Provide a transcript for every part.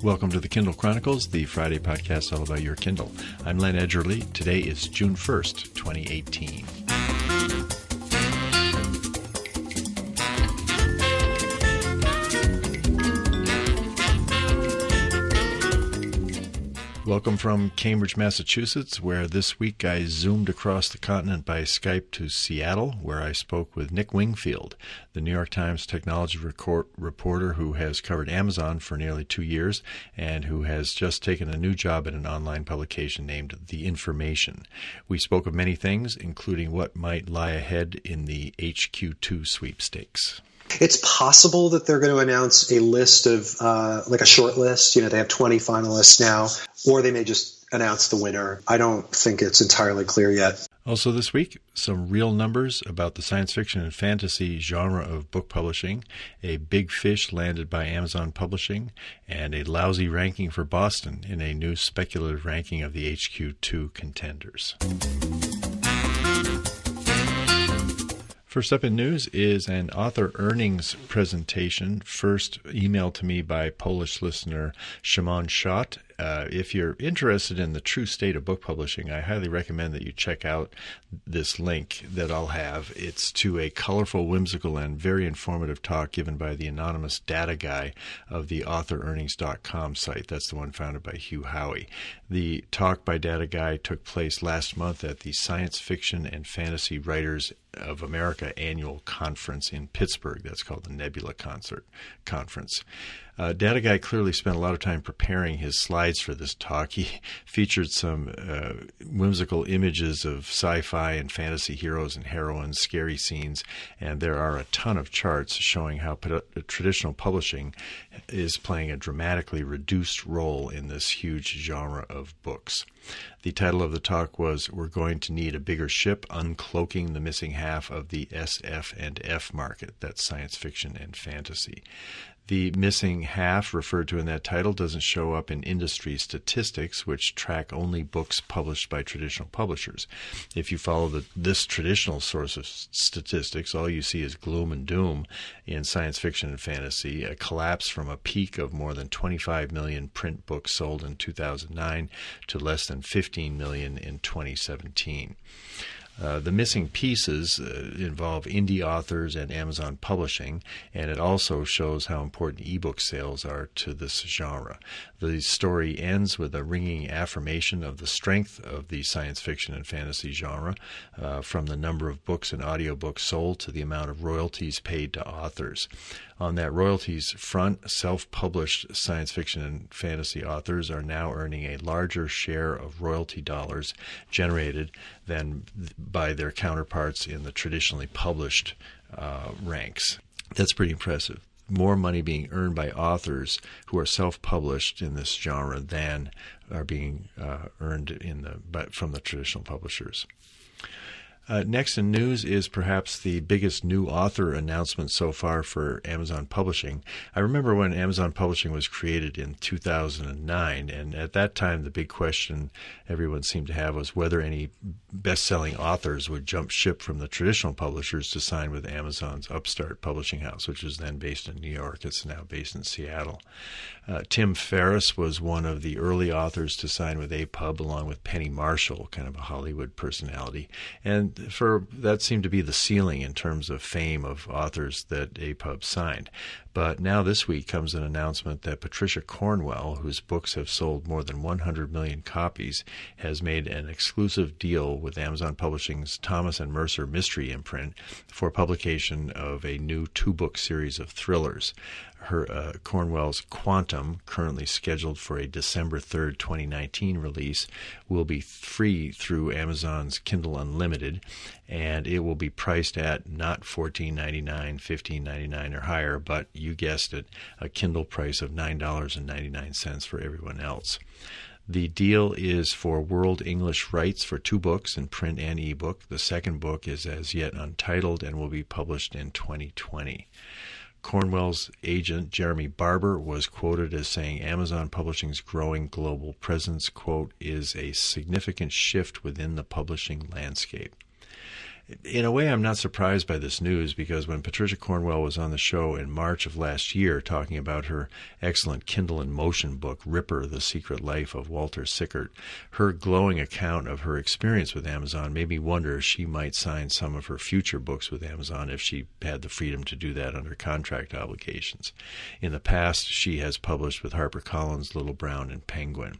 Welcome to the Kindle Chronicles, the Friday podcast all about your Kindle. I'm Len Edgerly. Today is June 1st, 2018. Welcome from Cambridge, Massachusetts, where this week I zoomed across the continent by Skype to Seattle, where I spoke with Nick Wingfield, the New York Times technology reporter who has covered Amazon for nearly 2 years and who has just taken a new job at an online publication named The Information. We spoke of many things, including what might lie ahead in the HQ2 sweepstakes. It's possible that they're going to announce a list of, like a short list. You know, they have 20 finalists now, or they may just announce the winner. I don't think it's entirely clear yet. Also this week, some real numbers about the science fiction and fantasy genre of book publishing, a big fish landed by Amazon Publishing, and a lousy ranking for Boston in a new speculative ranking of the HQ2 contenders. First up in news is an author earnings presentation, first emailed to me by Polish listener Szymon Schott. If you're interested in the true state of book publishing, I highly recommend that you check out this link that I'll have. It's to a colorful, whimsical, and very informative talk given by the anonymous data guy of the AuthorEarnings.com site. That's the one founded by Hugh Howey. The talk by Data Guy took place last month at the Science Fiction and Fantasy Writers of America annual conference in Pittsburgh. That's called the Nebula Conference. Data Guy clearly spent a lot of time preparing his slides for this talk. He featured some whimsical images of sci-fi and fantasy heroes and heroines, scary scenes, and there are a ton of charts showing how traditional publishing is playing a dramatically reduced role in this huge genre of books. The title of the talk was "We're Going to Need a Bigger Ship, Uncloaking the Missing Half of the SF and F Market." That's science fiction and fantasy. The missing half referred to in that title doesn't show up in industry statistics, which track only books published by traditional publishers. If you follow this traditional source of statistics, all you see is gloom and doom in science fiction and fantasy, a collapse from a peak of more than 25 million print books sold in 2009 to less than 15 million in 2017. The missing pieces involve indie authors and Amazon Publishing, and it also shows how important ebook sales are to this genre. The story ends with a ringing affirmation of the strength of the science fiction and fantasy genre, from the number of books and audiobooks sold to the amount of royalties paid to authors. On that royalties front, self-published science fiction and fantasy authors are now earning a larger share of royalty dollars generated than by their counterparts in the traditionally published ranks. That's pretty impressive. More money being earned by authors who are self-published in this genre than are being earned from the traditional publishers. Next in news is perhaps the biggest new author announcement so far for Amazon Publishing. I remember when Amazon Publishing was created in 2009, and at that time the big question everyone seemed to have was whether any best-selling authors would jump ship from the traditional publishers to sign with Amazon's upstart publishing house, which was then based in New York. It's now based in Seattle. Tim Ferriss was one of the early authors to sign with APUB, along with Penny Marshall, kind of a Hollywood personality. And that seemed to be the ceiling in terms of fame of authors that APUB signed. But now this week comes an announcement that Patricia Cornwell, whose books have sold more than 100 million copies, has made an exclusive deal with Amazon Publishing's Thomas and Mercer mystery imprint for publication of a new 2-book series of thrillers. Cornwell's Quantum, currently scheduled for a December 3rd, 2019 release, will be free through Amazon's Kindle Unlimited, and it will be priced at not $14.99, $15.99 or higher, but you guessed it, a Kindle price of $9.99 for everyone else. The deal is for world English rights for 2 books in print and ebook. The second book is as yet untitled and will be published in 2020. Cornwell's agent, Jeremy Barber, was quoted as saying Amazon Publishing's growing global presence, quote, is a significant shift within the publishing landscape. In a way, I'm not surprised by this news, because when Patricia Cornwell was on the show in March of last year talking about her excellent Kindle in Motion book, Ripper, The Secret Life of Walter Sickert, her glowing account of her experience with Amazon made me wonder if she might sign some of her future books with Amazon if she had the freedom to do that under contract obligations. In the past, she has published with HarperCollins, Little Brown, and Penguin.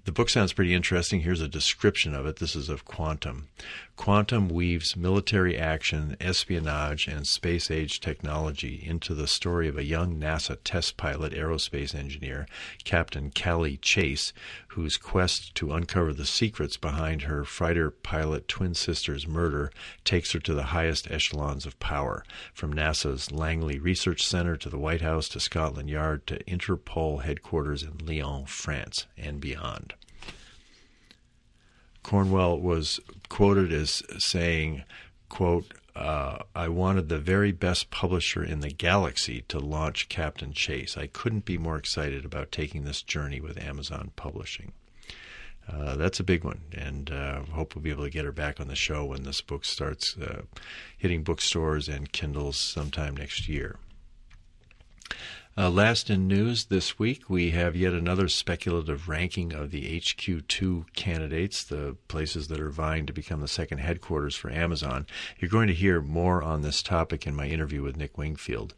The book sounds pretty interesting. Here's a description of it. This is of Quantum. Quantum weaves military action, espionage, and space-age technology into the story of a young NASA test pilot aerospace engineer, Captain Callie Chase, whose quest to uncover the secrets behind her fighter pilot twin sister's murder takes her to the highest echelons of power, from NASA's Langley Research Center to the White House to Scotland Yard to Interpol headquarters in Lyon, France, and beyond. Cornwell was quoted as saying, quote, I wanted the very best publisher in the galaxy to launch Captain Chase. I couldn't be more excited about taking this journey with Amazon Publishing. That's a big one, and hope we'll be able to get her back on the show when this book starts hitting bookstores and Kindles sometime next year. Last in news this week, we have yet another speculative ranking of the HQ2 candidates, the places that are vying to become the second headquarters for Amazon. You're going to hear more on this topic in my interview with Nick Wingfield.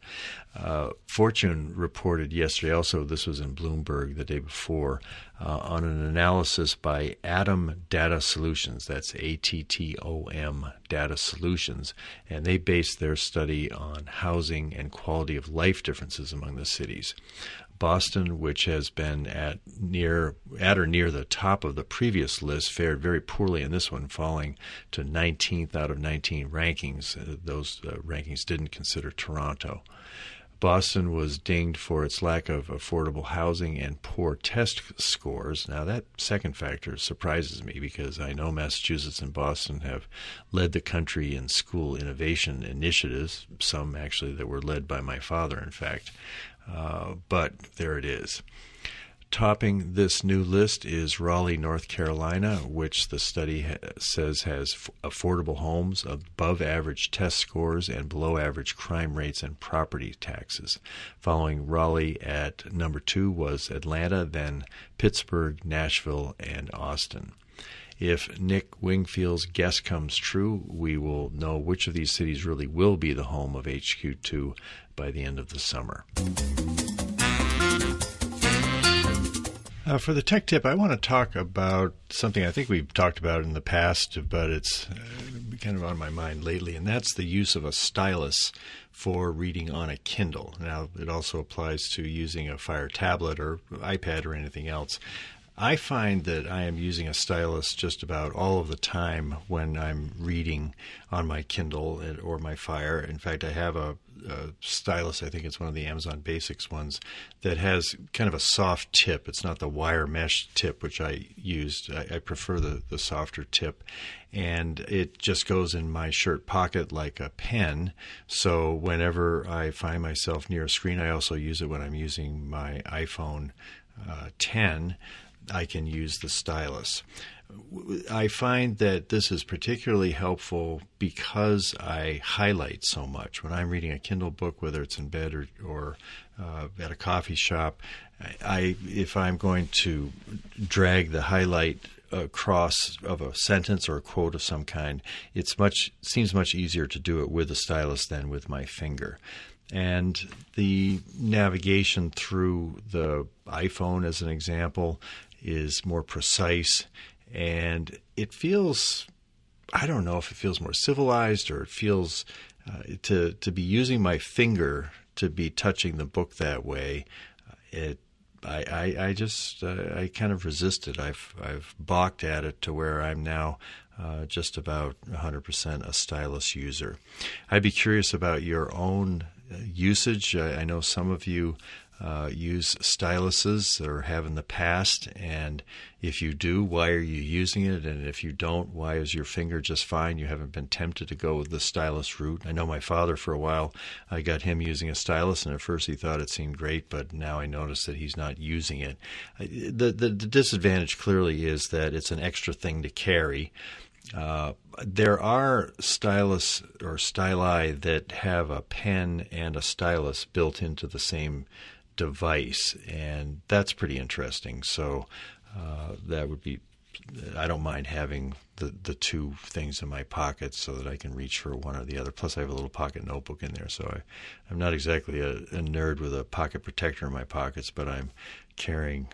Fortune reported yesterday, also this was in Bloomberg the day before, on an analysis by Atom Data Solutions, that's ATTOM Data Solutions, and they based their study on housing and quality of life differences among the cities. Boston, which has been at or near the top of the previous list, fared very poorly in this one, falling to 19th out of 19 rankings. Those rankings didn't consider Toronto. Boston was dinged for its lack of affordable housing and poor test scores. Now, that second factor surprises me, because I know Massachusetts and Boston have led the country in school innovation initiatives, some actually that were led by my father, in fact. But there it is. Topping this new list is Raleigh, North Carolina, which the study says has affordable homes, above average test scores, and below average crime rates and property taxes. Following Raleigh at number 2 was Atlanta, then Pittsburgh, Nashville, and Austin. If Nick Wingfield's guess comes true, we will know which of these cities really will be the home of HQ2 by the end of the summer. For the tech tip, I want to talk about something I think we've talked about in the past, but it's kind of on my mind lately, and that's the use of a stylus for reading on a Kindle. Now, it also applies to using a Fire tablet or iPad or anything else. I find that I am using a stylus just about all of the time when I'm reading on my Kindle or my Fire. In fact, I have a stylus, I think it's one of the Amazon Basics ones, that has kind of a soft tip. It's not the wire mesh tip, which I used. I prefer the softer tip. And it just goes in my shirt pocket like a pen. So whenever I find myself near a screen, I also use it when I'm using my iPhone 10. I can use the stylus. I find that this is particularly helpful because I highlight so much. When I'm reading a Kindle book, whether it's in bed or at a coffee shop, if I'm going to drag the highlight across of a sentence or a quote of some kind, it seems much easier to do it with a stylus than with my finger. And the navigation through the iPhone, as an example, is more precise, and it feels, I don't know if it feels more civilized, or it feels to be using my finger to be touching the book that way. I kind of resist it. I've balked at it to where I'm now just about 100% a stylus user. I'd be curious about your own usage. I know some of you use styluses or have in the past, and if you do, why are you using it? And if you don't, why is your finger just fine? You haven't been tempted to go with the stylus route. I know my father, for a while, I got him using a stylus, and at first he thought it seemed great, but now I notice that he's not using it. The disadvantage clearly is that it's an extra thing to carry. There are stylus or styli that have a pen and a stylus built into the same device, and that's pretty interesting. So that would be, I don't mind having the two things in my pocket so that I can reach for one or the other. Plus, I have a little pocket notebook in there, so I'm not exactly a nerd with a pocket protector in my pockets, but I'm carrying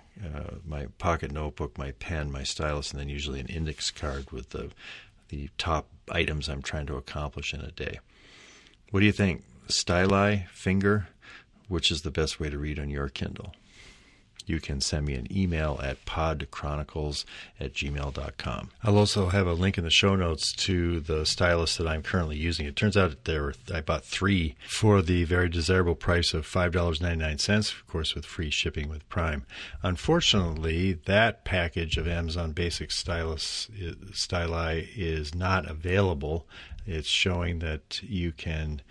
my pocket notebook, my pen, my stylus, and then usually an index card with the top items I'm trying to accomplish in a day. What do you think? Styli, finger, which is the best way to read on your Kindle? You can send me an email at podchronicles@gmail.com. I'll also have a link in the show notes to the stylus that I'm currently using. It turns out that I bought 3 for the very desirable price of $5.99, of course, with free shipping with Prime. Unfortunately, that package of Amazon Basic Styli is not available. It's showing that you can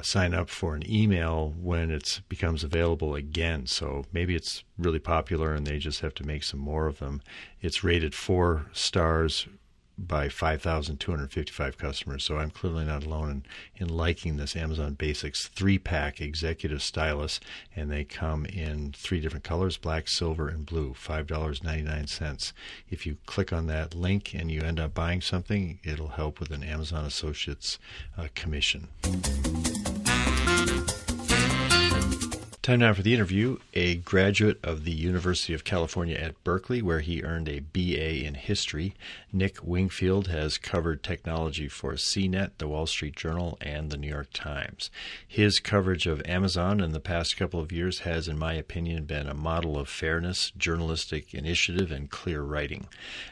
sign up for an email when it becomes available again. So maybe it's really popular and they just have to make some more of them. It's rated 4 stars by 5,255 customers. So I'm clearly not alone in liking this Amazon Basics 3-pack executive stylus. And they come in 3 different colors, black, silver, and blue, $5.99. If you click on that link and you end up buying something, it'll help with an Amazon Associates commission. Time now for the interview. A graduate of the University of California at Berkeley, where he earned a BA in history, Nick Wingfield has covered technology for CNET, the Wall Street Journal, and the New York Times. His coverage of Amazon in the past couple of years has, in my opinion, been a model of fairness, journalistic initiative, and clear writing.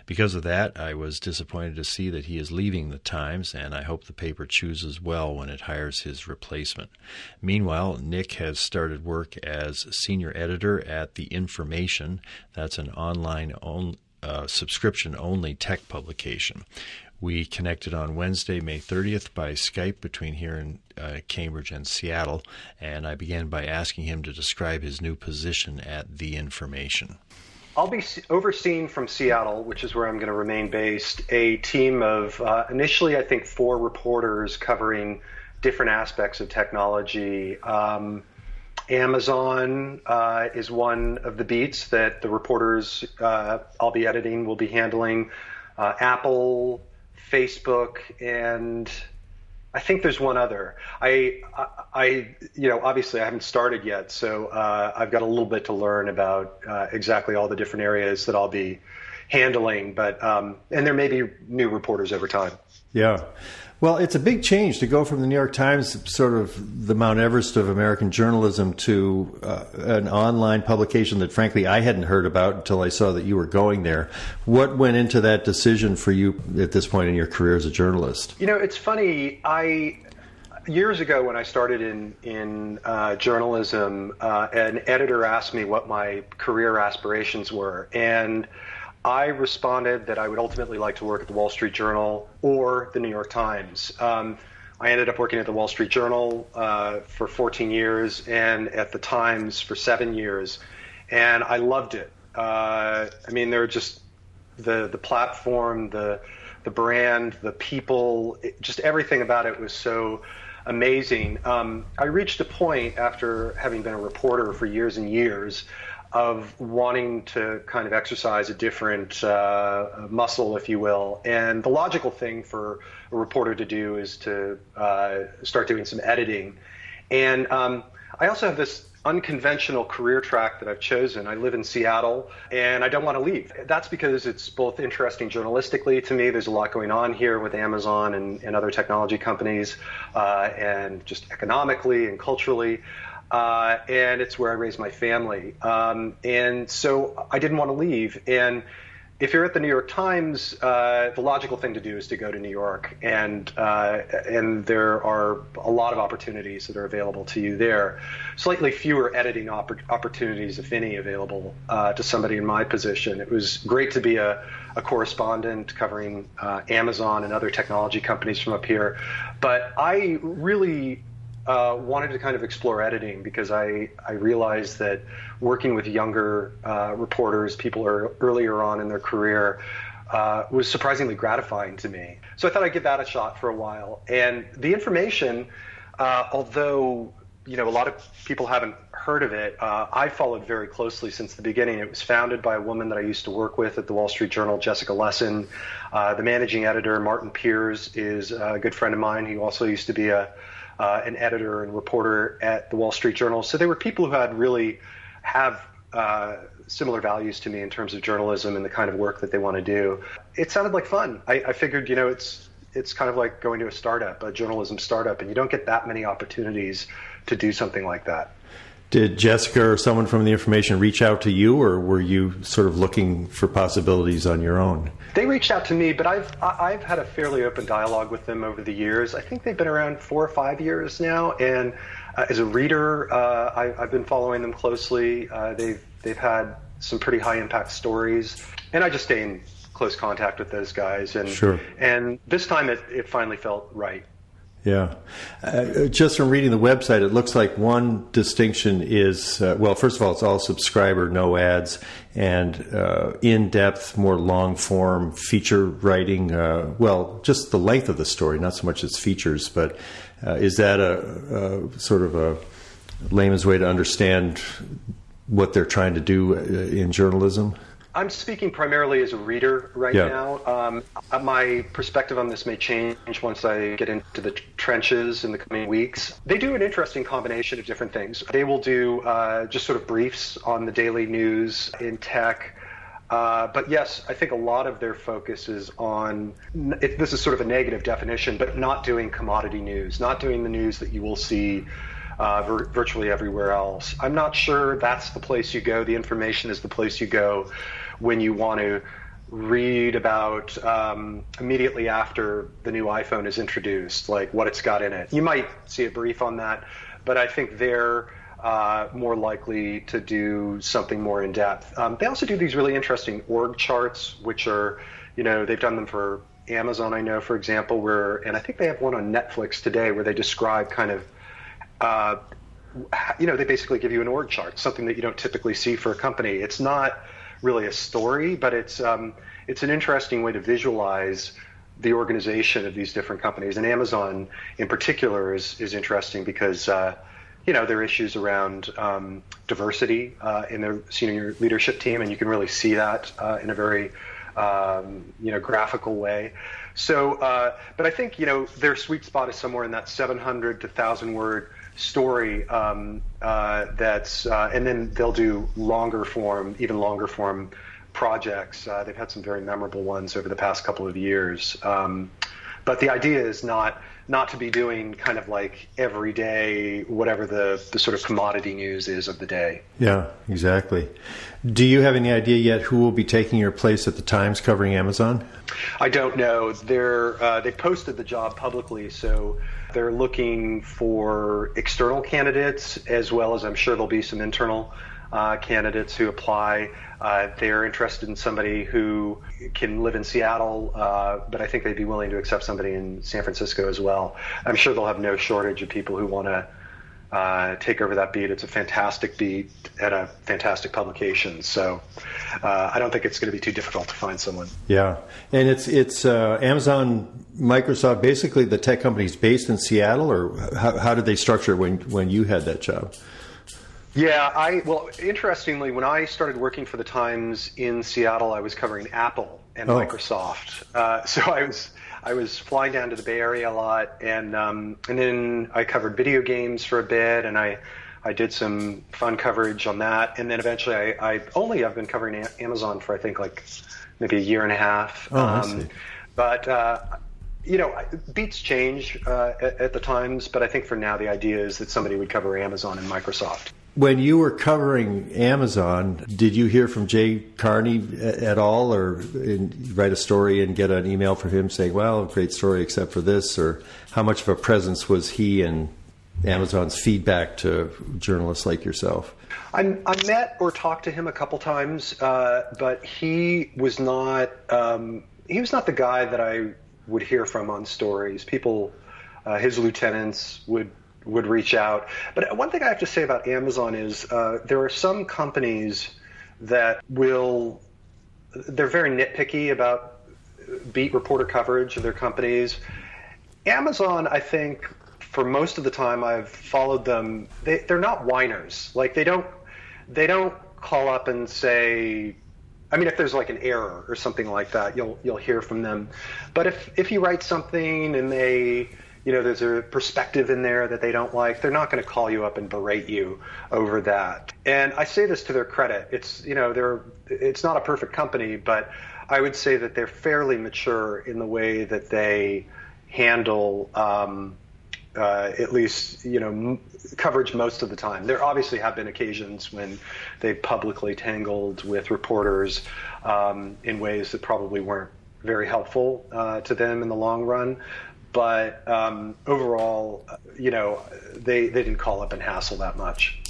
Because of that, I was disappointed to see that he is leaving the Times, and I hope the paper chooses well when it hires his replacement. Meanwhile, Nick has started work as senior editor at The Information. That's an online subscription-only tech publication. We connected on Wednesday, May 30th by Skype between here in Cambridge and Seattle, and I began by asking him to describe his new position at The Information. I'll be overseeing from Seattle, which is where I'm going to remain based, a team of initially, I think, 4 reporters covering different aspects of technology. Amazon is one of the beats that the reporters I'll be editing will be handling. Apple, Facebook, and I think there's one other. I obviously I haven't started yet, so I've got a little bit to learn about exactly all the different areas that I'll be handling. But and there may be new reporters over time. Yeah. Well, it's a big change to go from the New York Times, sort of the Mount Everest of American journalism, to an online publication that, frankly, I hadn't heard about until I saw that you were going there. What went into that decision for you at this point in your career as a journalist? You know, it's funny. Years ago, when I started in journalism, an editor asked me what my career aspirations were, and I responded that I would ultimately like to work at the Wall Street Journal or the New York Times. I ended up working at the Wall Street Journal for 14 years and at the Times for 7 years, and I loved it. I mean, they're just the platform, the brand, the people, just everything about it was so amazing. I reached a point after having been a reporter for years and years of wanting to kind of exercise a different muscle, if you will. And the logical thing for a reporter to do is to start doing some editing. And I also have this unconventional career track that I've chosen. I live in Seattle, and I don't want to leave. That's because it's both interesting journalistically to me. There's a lot going on here with Amazon and other technology companies, and just economically and culturally. And it's where I raised my family. And so I didn't want to leave. And if you're at the New York Times, the logical thing to do is to go to New York. And there are a lot of opportunities that are available to you there. Slightly fewer editing opportunities, if any, available to somebody in my position. It was great to be a correspondent covering Amazon and other technology companies from up here. But I really wanted to kind of explore editing because I realized that working with younger reporters, people are earlier on in their career, was surprisingly gratifying to me. So I thought I'd give that a shot for a while. And the information, although a lot of people haven't heard of it, I followed very closely since the beginning. It was founded by a woman that I used to work with at the Wall Street Journal, Jessica Lessin. The managing editor, Martin Peers, is a good friend of mine. He also used to be an editor and reporter at the Wall Street Journal. So they were people who have similar values to me in terms of journalism and the kind of work that they want to do. It sounded like fun. I figured, it's kind of like going to a startup, a journalism startup, and you don't get that many opportunities to do something like that. Did Jessica or someone from the information reach out to you, or were you sort of looking for possibilities on your own? They reached out to me, but I've had a fairly open dialogue with them over the years. I think they've been around 4 or 5 years now, and as a reader, I've been following them closely. They've had some pretty high impact stories, and I just stay in close contact with those guys. And sure. And this time it finally felt right. Yeah. Just from reading the website, it looks like one distinction is, first of all, it's all subscriber, no ads, and in-depth, more long-form feature writing. Just the length of the story, not so much its features, but is that a sort of a layman's way to understand what they're trying to do in journalism? I'm speaking primarily as a reader right now. My perspective on this may change once I get into the trenches in the coming weeks. They do an interesting combination of different things. They will do just sort of briefs on the daily news in tech. But yes, I think a lot of their focus is on, this is sort of a negative definition, but not doing commodity news, not doing the news that you will see virtually everywhere else. I'm not sure that's the place you go. The information is the place you go when you want to read about immediately after the new iPhone is introduced, like what it's got in it. You might see a brief on that, but I think they're more likely to do something more in depth. They also do these really interesting org charts, which are, they've done them for Amazon, I know, for example, and I think they have one on Netflix today where they describe kind of they basically give you an org chart, something that you don't typically see for a company. It's not really a story, but it's an interesting way to visualize the organization of these different companies. And Amazon in particular is interesting because there are issues around diversity in their senior leadership team, and you can really see that in a very graphical way. So, but I think their sweet spot is somewhere in that 700 to 1,000 word story. And then they'll do even longer form projects. They've had some very memorable ones over the past couple of years. But the idea is not to be doing kind of like every day, whatever the sort of commodity news is of the day. Yeah, exactly. Do you have any idea yet who will be taking your place at the Times covering Amazon? I don't know. They posted the job publicly, so they're looking for external candidates, as well as I'm sure there'll be some internal candidates who apply. They're interested in somebody who can live in Seattle, but I think they'd be willing to accept somebody in San Francisco as well. I'm sure they'll have no shortage of people who want to take over that beat. It's a fantastic beat at a fantastic publication. So I don't think it's going to be too difficult to find someone. Yeah. And it's Amazon, Microsoft, basically the tech company's based in Seattle, or how did they structure it when you had that job? Yeah, interestingly, when I started working for the Times in Seattle, I was covering Apple and Microsoft. So I was flying down to the Bay Area a lot, and then I covered video games for a bit, and I did some fun coverage on that, and then eventually I've been covering Amazon for I think like maybe a year and a half. I see. But beats change at the Times, but I think for now the idea is that somebody would cover Amazon and Microsoft. When you were covering Amazon, did you hear from Jay Carney at all, or write a story and get an email from him saying, well, great story except for this, or how much of a presence was he in Amazon's feedback to journalists like yourself? I met or talked to him a couple times, but he was not the guy that I would hear from on stories. People, his lieutenants would reach out. But one thing I have to say about Amazon is there are some companies that they're very nitpicky about beat reporter coverage of their companies. Amazon, I think, for most of the time I've followed them, they're not whiners. Like they don't call up and say, I mean, if there's like an error or something like that, you'll hear from them. But if you write something and there's a perspective in there that they don't like, they're not going to call you up and berate you over that. And I say this to their credit. It's not a perfect company, but I would say that they're fairly mature in the way that they handle at least coverage most of the time. There obviously have been occasions when they've publicly tangled with reporters in ways that probably weren't very helpful to them in the long run. But overall, they didn't call up and hassle that much.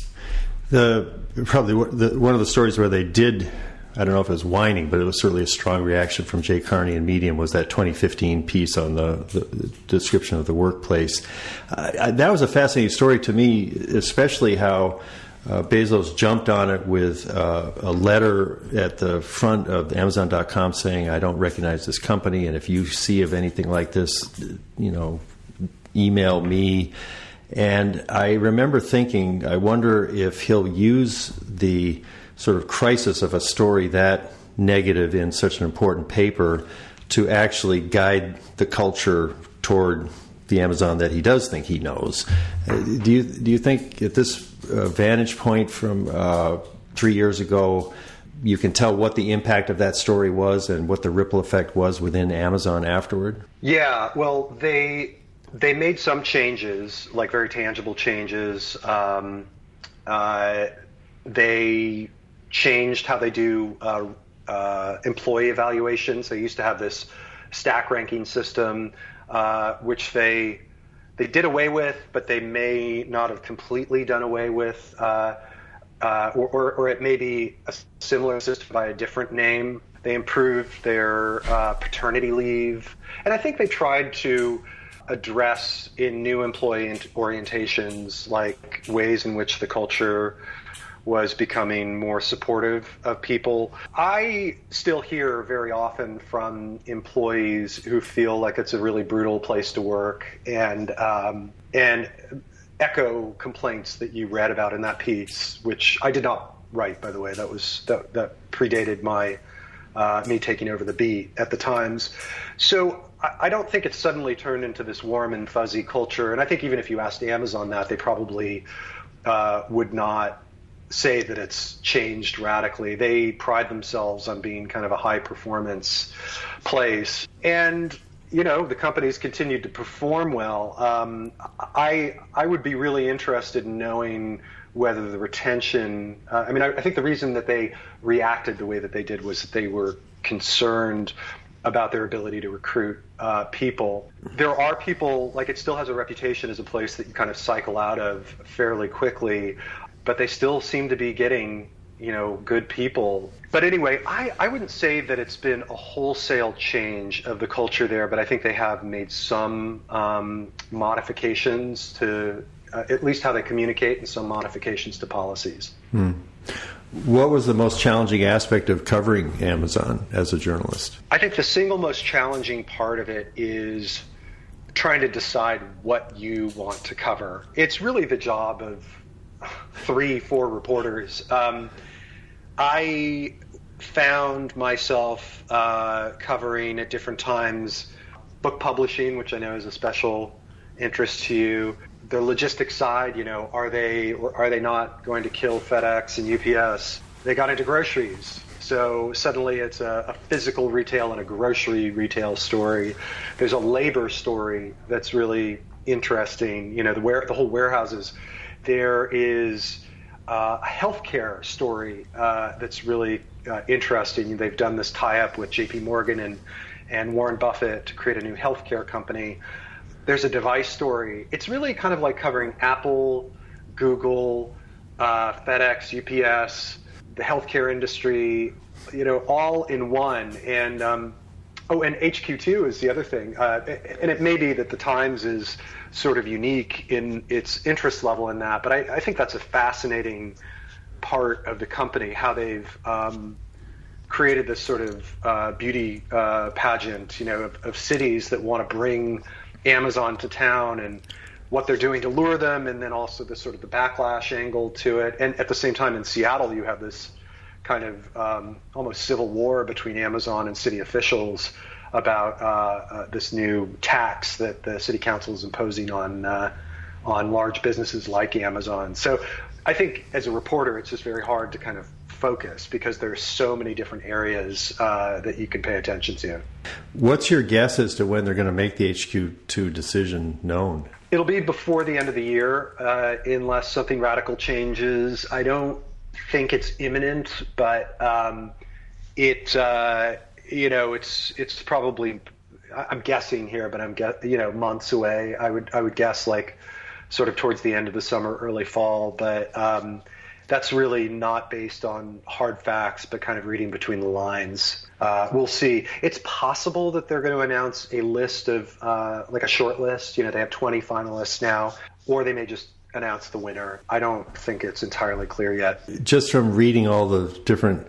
One of the stories where they did, I don't know if it was whining, but it was certainly a strong reaction from Jay Carney and Medium, was that 2015 piece on the description of the workplace. That was a fascinating story to me, especially how Bezos jumped on it with a letter at the front of Amazon.com saying, "I don't recognize this company, and if you see of anything like this, email me." And I remember thinking, I wonder if he'll use the sort of crisis of a story that negative in such an important paper to actually guide the culture toward the Amazon that he does think he knows. Do you think at this vantage point from 3 years ago, you can tell what the impact of that story was and what the ripple effect was within Amazon afterward? Yeah, well, they made some changes, like very tangible changes. They changed how they do employee evaluations. They used to have this stack ranking system, which they did away with, but they may not have completely done away with, or it may be a similar system by a different name. They improved their paternity leave, and I think they tried to address in new employee orientations, like ways in which the culture was becoming more supportive of people. I still hear very often from employees who feel like it's a really brutal place to work, and echo complaints that you read about in that piece, which I did not write, by the way. That predated me taking over the beat at the Times. So I don't think it's suddenly turned into this warm and fuzzy culture. And I think even if you asked Amazon that, they probably would not say that it's changed radically. They pride themselves on being kind of a high performance place. And, the company's continued to perform well. I would be really interested in knowing whether the retention, I think the reason that they reacted the way that they did was that they were concerned about their ability to recruit people. There are people, like, it still has a reputation as a place that you kind of cycle out of fairly quickly, but they still seem to be getting, good people. But anyway, I wouldn't say that it's been a wholesale change of the culture there, but I think they have made some modifications to at least how they communicate, and some modifications to policies. What was the most challenging aspect of covering Amazon as a journalist? I think the single most challenging part of it is trying to decide what you want to cover. It's really the job of 3-4 reporters. I found myself covering at different times book publishing, which I know is a special interest to you. The logistics side, are they not going to kill FedEx and UPS? They got into groceries. So suddenly it's a physical retail and a grocery retail story. There's a labor story that's really interesting. The whole warehouses. There is a healthcare story that's really interesting. They've done this tie-up with J.P. Morgan and Warren Buffett to create a new healthcare company. There's a device story. It's really kind of like covering Apple, Google, FedEx, UPS, the healthcare industry, all in one. And and HQ2 is the other thing. And it may be that the Times is sort of unique in its interest level in that, but I think that's a fascinating part of the company, how they've created this sort of beauty pageant, of cities that want to bring Amazon to town and what they're doing to lure them, and then also the sort of the backlash angle to it. And at the same time, in Seattle, you have this kind of almost civil war between Amazon and city officials about this new tax that the city council is imposing on large businesses like Amazon. So I think as a reporter, it's just very hard to kind of focus because there's so many different areas that you can pay attention to. What's your guess as to when they're going to make the HQ2 decision known? It'll be before the end of the year, unless something radical changes. I don't think it's imminent, but it's probably, I'm guessing here, but I'm months away. I would guess like sort of towards the end of the summer, early fall, but that's really not based on hard facts, but kind of reading between the lines. We'll see. It's possible that they're going to announce a list of like a short list. They have 20 finalists now, or they may just announce the winner. I don't think it's entirely clear yet. Just from reading all the different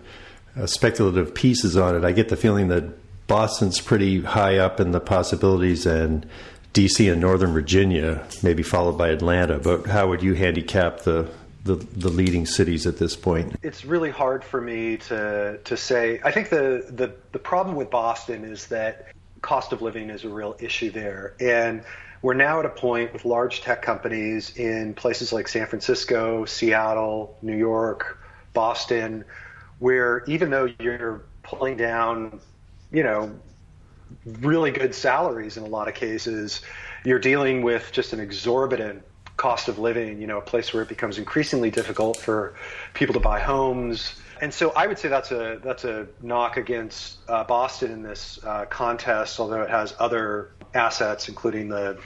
speculative pieces on it, I get the feeling that Boston's pretty high up in the possibilities, and D.C. and Northern Virginia, maybe followed by Atlanta. But how would you handicap the leading cities at this point? It's really hard for me to say. I think the problem with Boston is that cost of living is a real issue there. And we're now at a point with large tech companies in places like San Francisco, Seattle, New York, Boston, where even though you're pulling down, really good salaries in a lot of cases, you're dealing with just an exorbitant cost of living, a place where it becomes increasingly difficult for people to buy homes. And so I would say that's a knock against Boston in this contest, although it has other assets, including the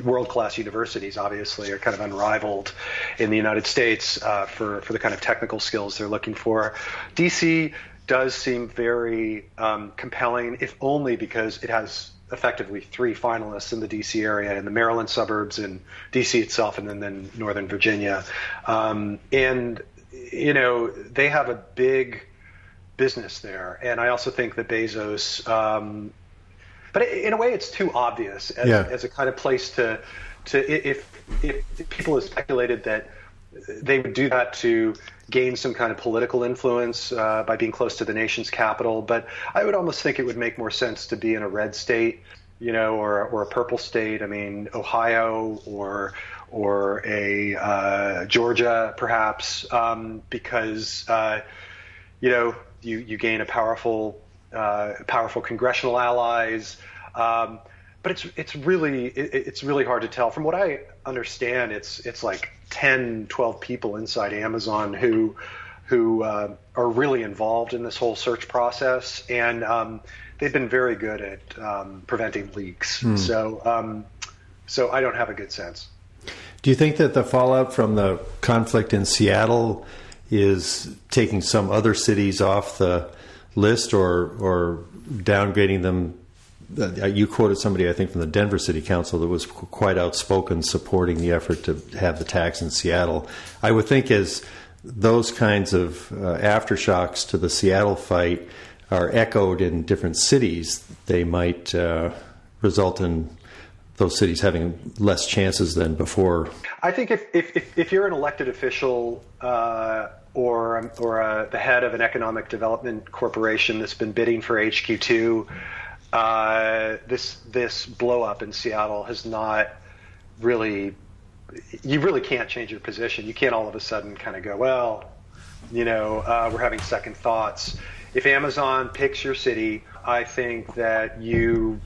world-class universities, obviously, are kind of unrivaled in the United States for the kind of technical skills they're looking for. DC does seem very compelling, if only because it has effectively 3 finalists in the D.C. area, in the Maryland suburbs, and D.C. itself, and then Northern Virginia. And, they have a big business there. And I also think that Bezos, but in a way it's too obvious as a kind of place to if people have speculated that they would do that to gain some kind of political influence by being close to the nation's capital. But I would almost think it would make more sense to be in a red state, or a purple state. I mean, Ohio or a Georgia, perhaps, because you gain a powerful congressional allies. But it's really hard to tell. From what I understand, it's like 10, 12 people inside Amazon who are really involved in this whole search process, and they've been very good at preventing leaks. So I don't have a good sense. Do you think that the fallout from the conflict in Seattle is taking some other cities off the list or downgrading them? You quoted somebody, I think, from the Denver City Council that was quite outspoken supporting the effort to have the tax in Seattle. I would think as those kinds of aftershocks to the Seattle fight are echoed in different cities, they might result in those cities having less chances than before. I think if you're an elected official or the head of an economic development corporation that's been bidding for HQ2, this blow up in Seattle has not really. You really can't change your position. You can't all of a sudden kind of go, well, we're having second thoughts. If Amazon picks your city, I think that you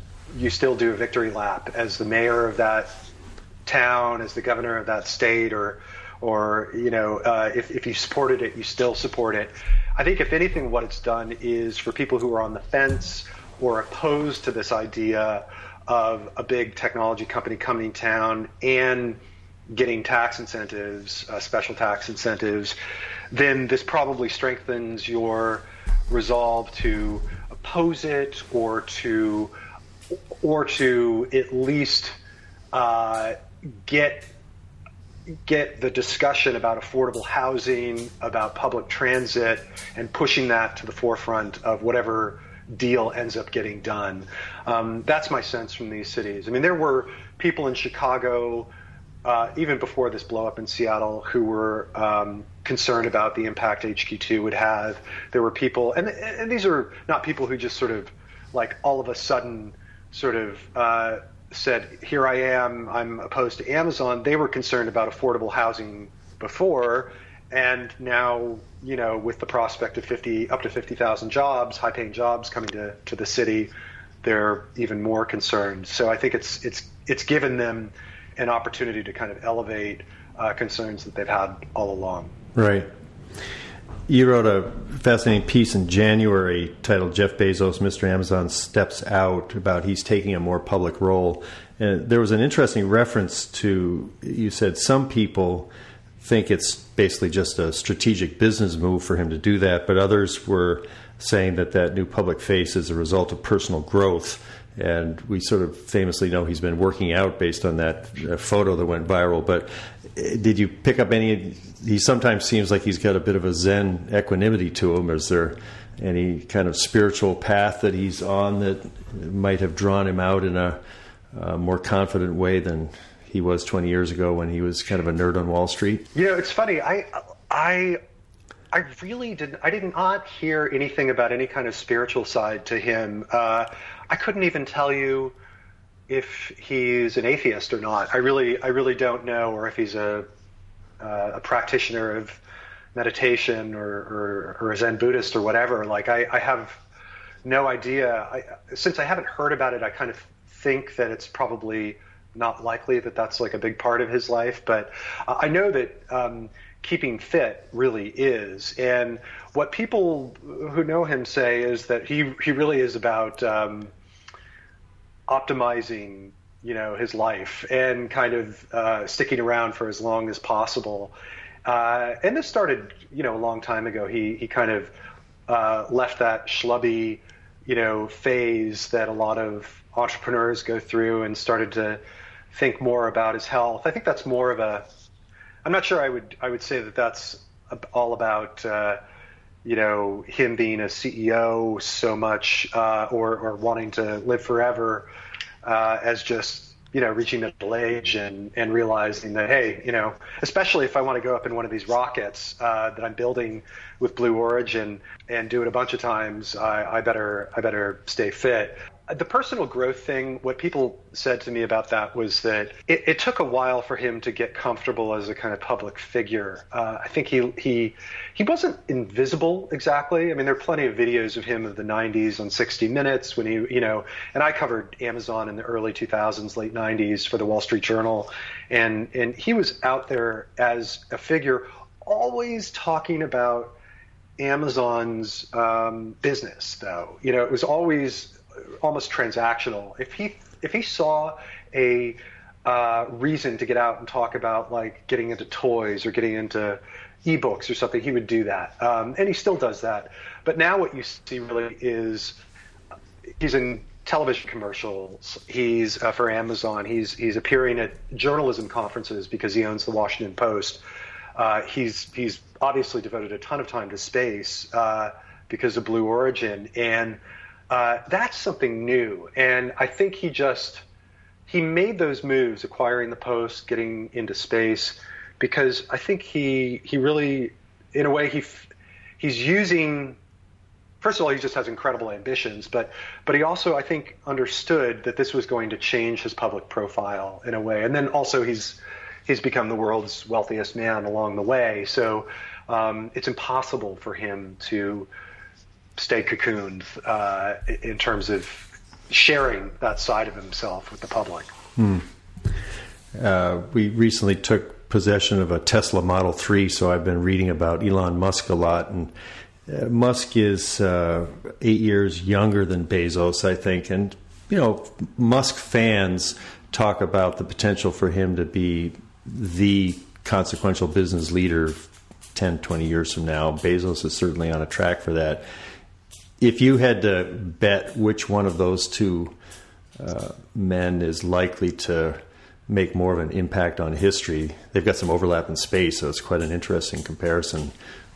still do a victory lap as the mayor of that town, as the governor of that state, or if you supported it, you still support it. I think if anything, what it's done is for people who are on the fence or opposed to this idea of a big technology company coming to town and getting tax incentives, special tax incentives, then this probably strengthens your resolve to oppose it or to at least get get the discussion about affordable housing, about public transit, and pushing that to the forefront of whatever deal ends up getting done. That's my sense from these cities. I mean, there were people in Chicago, even before this blow up in Seattle, who were concerned about the impact HQ2 would have. There were people, and these are not people who just sort of like all of a sudden sort of said, here I am, I'm opposed to Amazon. They were concerned about affordable housing before, and now, you know, with the prospect of up to 50,000 jobs, high-paying jobs coming to the city, they're even more concerned. So I think it's given them an opportunity to kind of elevate concerns that they've had all along. Right. You wrote a fascinating piece in January titled "Jeff Bezos, Mr. Amazon Steps Out," about he's taking a more public role. And there was an interesting reference to, you said some people think it's basically just a strategic business move for him to do that, but others were saying that new public face is a result of personal growth. And we sort of famously know he's been working out based on that photo that went viral. But did you pick up any? He sometimes seems like he's got a bit of a Zen equanimity to him. Is there any kind of spiritual path that he's on that might have drawn him out in a more confident way than he was 20 years ago when he was kind of a nerd on Wall Street? You know, it's funny. I really didn't. I did not hear anything about any kind of spiritual side to him. I couldn't even tell you if he's an atheist or not. I really don't know, or if he's a practitioner of meditation or a Zen Buddhist or whatever. Like I have no idea. Since I haven't heard about it, I kind of think that it's probably not likely that that's like a big part of his life. But I know that keeping fit really is. And what people who know him say is that he really is about optimizing, you know, his life and kind of sticking around for as long as possible. And this started, you know, a long time ago. He kind of left that schlubby, you know, phase that a lot of entrepreneurs go through and started to think more about his health. I think that's more of a, I'm not sure I would say that that's all about, you know, him being a CEO so much or wanting to live forever as just, you know, reaching middle age and realizing that, hey, you know, especially if I want to go up in one of these rockets that I'm building with Blue Origin and do it a bunch of times, I better stay fit. The personal growth thing, what people said to me about that was that it took a while for him to get comfortable as a kind of public figure. I think he wasn't invisible exactly. I mean, there are plenty of videos of him of the 90s on 60 Minutes when he, you know, and I covered Amazon in the early 2000s, late 90s for the Wall Street Journal. And he was out there as a figure, always talking about Amazon's business, though. You know, it was always almost transactional. If he saw a reason to get out and talk about like getting into toys or getting into ebooks or something, he would do that, and he still does that. But now what you see really is he's in television commercials. He's for Amazon. He's appearing at journalism conferences because he owns the Washington Post. He's obviously devoted a ton of time to space because of Blue Origin, and that's something new. And I think he made those moves, acquiring the Post, getting into space, because I think he really, in a way, he's using, first of all, he just has incredible ambitions, but he also, I think, understood that this was going to change his public profile in a way. And then also he's become the world's wealthiest man along the way. So it's impossible for him to stay cocooned in terms of sharing that side of himself with the public. We recently took possession of a Tesla Model 3, so I've been reading about Elon Musk a lot. And Musk is 8 years younger than Bezos, I think. And, you know, Musk fans talk about the potential for him to be the consequential business leader 10, 20 years from now. Bezos is certainly on a track for that. If you had to bet which one of those two men is likely to make more of an impact on history? They've got some overlap in space, so it's quite an interesting comparison.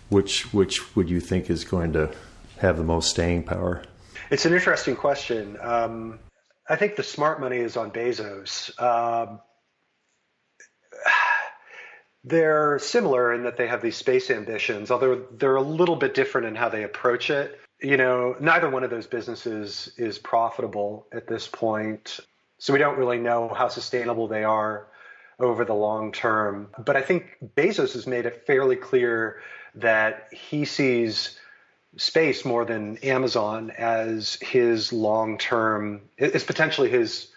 Which would you think is going to have the most staying power? It's an interesting question. I think the smart money is on Bezos. They're similar in that they have these space ambitions, although they're a little bit different in how they approach it. Neither one of those businesses is profitable at this point, so we don't really know how sustainable they are over the long term. But I think Bezos has made it fairly clear that he sees space more than Amazon as his long-term, it's potentially his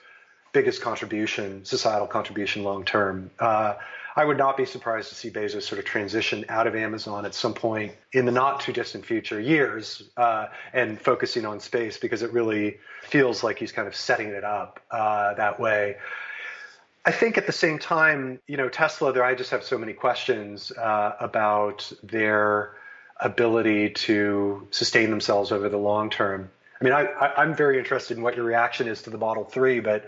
biggest contribution, societal contribution long-term. I would not be surprised to see Bezos sort of transition out of Amazon at some point in the not too distant future, years, and focusing on space, because it really feels like he's kind of setting it up that way. I think at the same time, Tesla, I just have so many questions about their ability to sustain themselves over the long term. I mean, I'm very interested in what your reaction is to the Model 3, but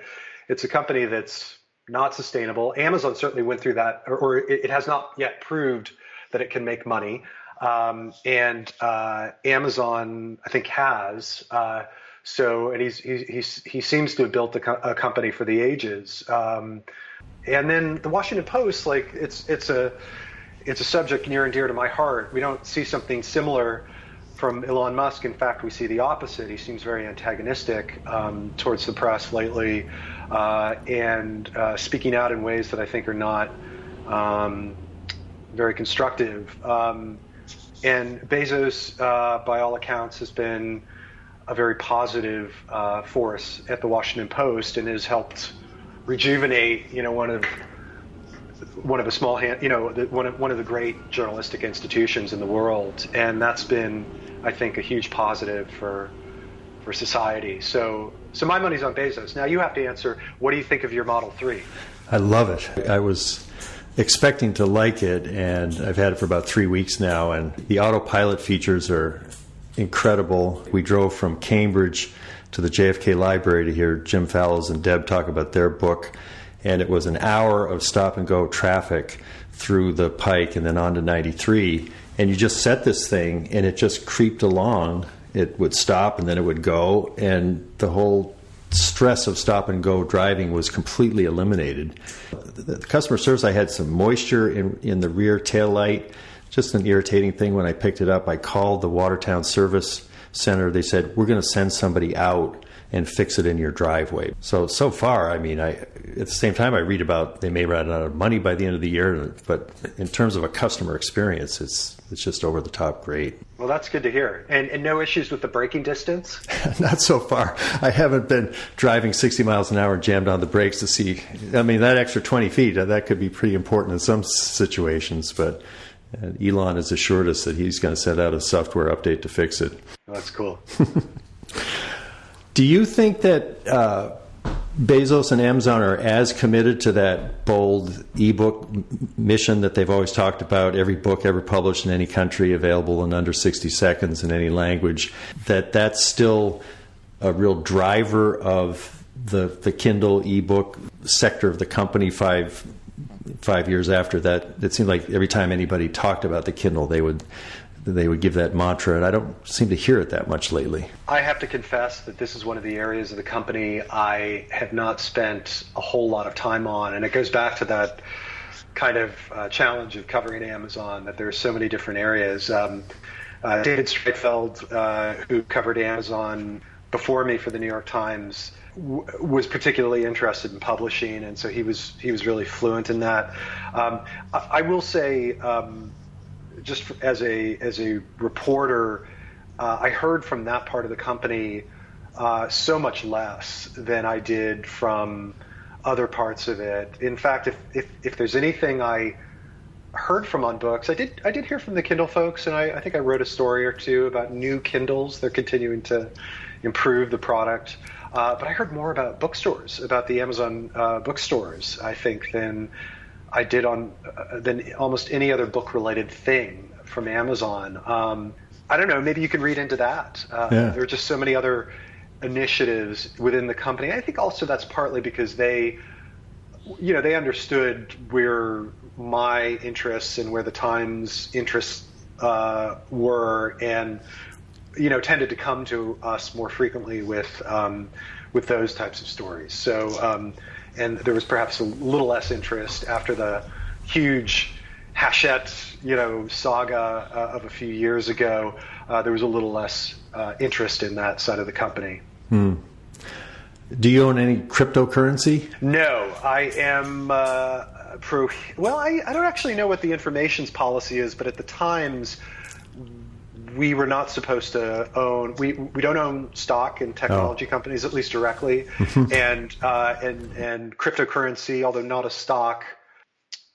it's a company that's not sustainable. Amazon certainly went through that, or it has not yet proved that it can make money. And Amazon, I think, has. And he seems to have built a company for the ages. And then the Washington Post, it's a subject near and dear to my heart. We don't see something similar from Elon Musk. In fact, we see the opposite. He seems very antagonistic towards the press lately, and speaking out in ways that I think are not very constructive. And Bezos, by all accounts, has been a very positive force at the Washington Post and has helped rejuvenate, one of a small one of the great journalistic institutions in the world, and that's been, I think, a huge positive for society. So my money's on Bezos. Now you have to answer, what do you think of your Model 3? I love it. I was expecting to like it, and I've had it for about 3 weeks now, and the autopilot features are incredible. We drove from Cambridge to the JFK Library to hear Jim Fallows and Deb talk about their book, and it was an hour of stop-and-go traffic through the Pike and then on to 93, and you just set this thing, and it just creeped along. It would stop, and then it would go, and the whole stress of stop-and-go driving was completely eliminated. The customer service, I had some moisture in the rear taillight, just an irritating thing. When I picked it up, I called the Watertown Service Center. They said, we're going to send somebody out and fix it in your driveway. So far, I mean, at the same time, I read about they may run out of money by the end of the year, but in terms of a customer experience, it's just over the top great. Well, that's good to hear. And no issues with the braking distance? Not so far. I haven't been driving 60 miles an hour and jammed on the brakes to see. I mean, that extra 20 feet, that could be pretty important in some situations, but Elon has assured us that he's going to send out a software update to fix it. Well, that's cool. Do you think that Bezos and Amazon are as committed to that bold ebook mission that they've always talked about, every book ever published in any country available in under 60 seconds in any language, that's still a real driver of the Kindle ebook sector of the company 5 years after that? It seemed like every time anybody talked about the Kindle, they would give that mantra, and I don't seem to hear it that much lately. I have to confess that this is one of the areas of the company I have not spent a whole lot of time on, and it goes back to that kind of challenge of covering Amazon, that there are so many different areas. David Streitfeld, who covered Amazon before me for the New York Times, was particularly interested in publishing, and so he was really fluent in that. I will say, just as a reporter, I heard from that part of the company so much less than I did from other parts of it. In fact, if there's anything I heard from on books, I did hear from the Kindle folks, and I think I wrote a story or two about new Kindles. They're continuing to improve the product. But I heard more about bookstores, about the Amazon bookstores, I think, than I did than almost any other book-related thing from Amazon. I don't know, maybe you can read into that. There are just so many other initiatives within the company. I think also that's partly because they they understood where my interests and where the Times interests were, and tended to come to us more frequently with those types of stories. So, and there was perhaps a little less interest after the huge Hachette, saga of a few years ago. There was a little less interest in that side of the company. Do you own any cryptocurrency? No, I am well, I don't actually know what the information's policy is, but at the Times, we were not supposed to own. We don't own stock in technology companies, at least directly, and cryptocurrency, although not a stock,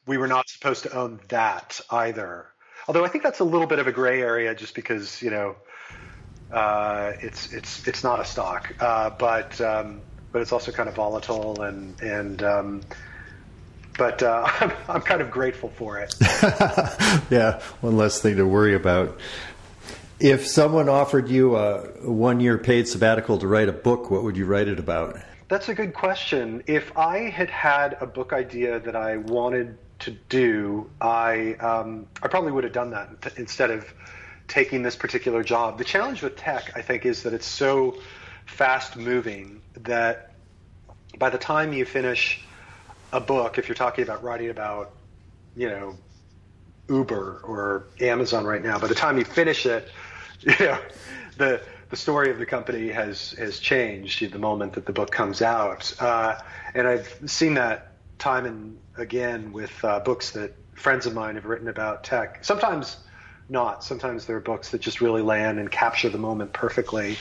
we were not supposed to own that either. Although I think that's a little bit of a gray area, just because it's not a stock, but it's also kind of volatile, but I'm kind of grateful for it. Yeah, one less thing to worry about. If someone offered you a 1-year paid sabbatical to write a book, what would you write it about? That's a good question. If I had a book idea that I wanted to do, I probably would have done that instead of taking this particular job. The challenge with tech, I think, is that it's so fast moving that by the time you finish a book, if you're talking about writing about, Uber or Amazon right now, by the time you finish it, the story of the company has changed the moment that the book comes out. And I've seen that time and again with books that friends of mine have written about tech. Sometimes not. Sometimes there are books that just really land and capture the moment perfectly.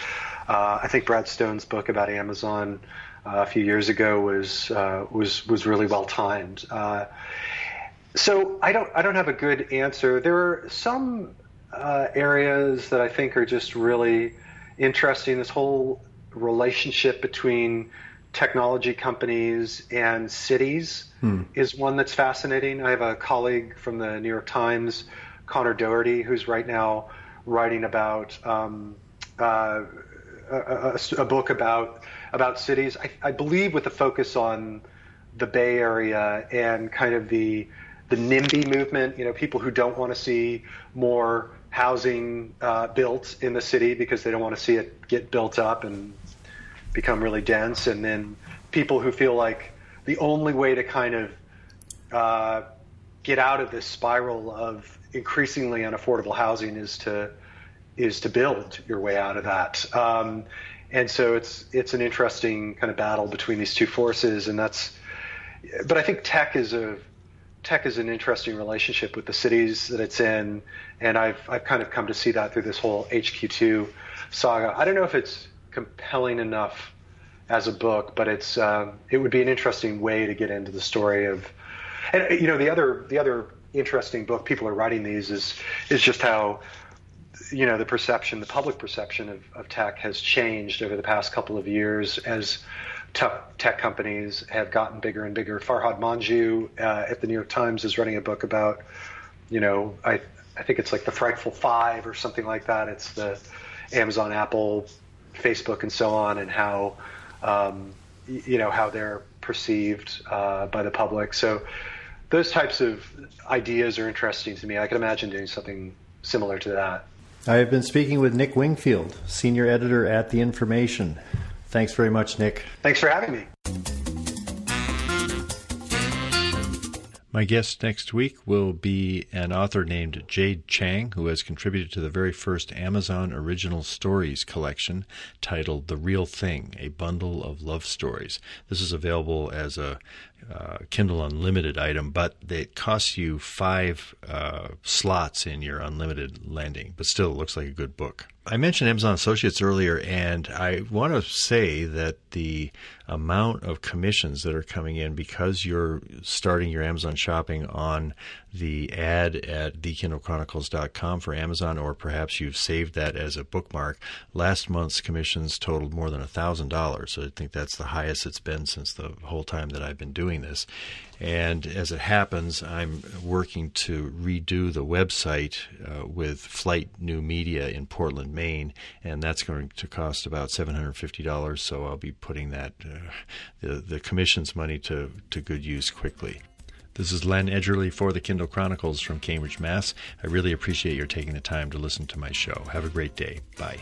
I think Brad Stone's book about Amazon a few years ago was really well timed. So I don't have a good answer. There are some areas that I think are just really interesting. This whole relationship between technology companies and cities is one that's fascinating. I have a colleague from the New York Times, Connor Doherty, who's right now writing about a book about cities. I believe with a focus on the Bay Area and kind of the NIMBY movement. People who don't want to see more housing built in the city because they don't want to see it get built up and become really dense, and then people who feel like the only way to kind of get out of this spiral of increasingly unaffordable housing is to build your way out of that. And so it's an interesting kind of battle between these two forces, but I think tech is an interesting relationship with the cities that it's in, and I've kind of come to see that through this whole HQ2 saga. I don't know if it's compelling enough as a book, but it would be an interesting way to get into the story of, and the other interesting book, people are writing these, is just how the public perception of tech has changed over the past couple of years as tech companies have gotten bigger and bigger. Farhad Manjoo at the New York Times is writing a book about, I think it's like the Frightful Five or something like that. It's the Amazon, Apple, Facebook, and so on, and how how they're perceived by the public. So those types of ideas are interesting to me. I can imagine doing something similar to that. I have been speaking with Nick Wingfield, senior editor at The Information. Thanks very much, Nick. Thanks for having me. My guest next week will be an author named Jade Chang, who has contributed to the very first Amazon Original Stories collection titled The Real Thing, a Bundle of Love Stories. This is available as a Kindle Unlimited item, but it costs you 5 slots in your unlimited landing, but still it looks like a good book. I mentioned Amazon Associates earlier, and I want to say that the amount of commissions that are coming in because you're starting your Amazon shopping on the ad at thekindlechronicles.com for Amazon, or perhaps you've saved that as a bookmark. Last month's commissions totaled more than $1,000, so I think that's the highest it's been since the whole time that I've been doing this. And as it happens, I'm working to redo the website with Flight New Media in Portland, Maine, and that's going to cost about $750. So I'll be putting that the commission's money to good use quickly. This is Len Edgerly for the Kindle Chronicles from Cambridge, Mass. I really appreciate your taking the time to listen to my show. Have a great day. Bye.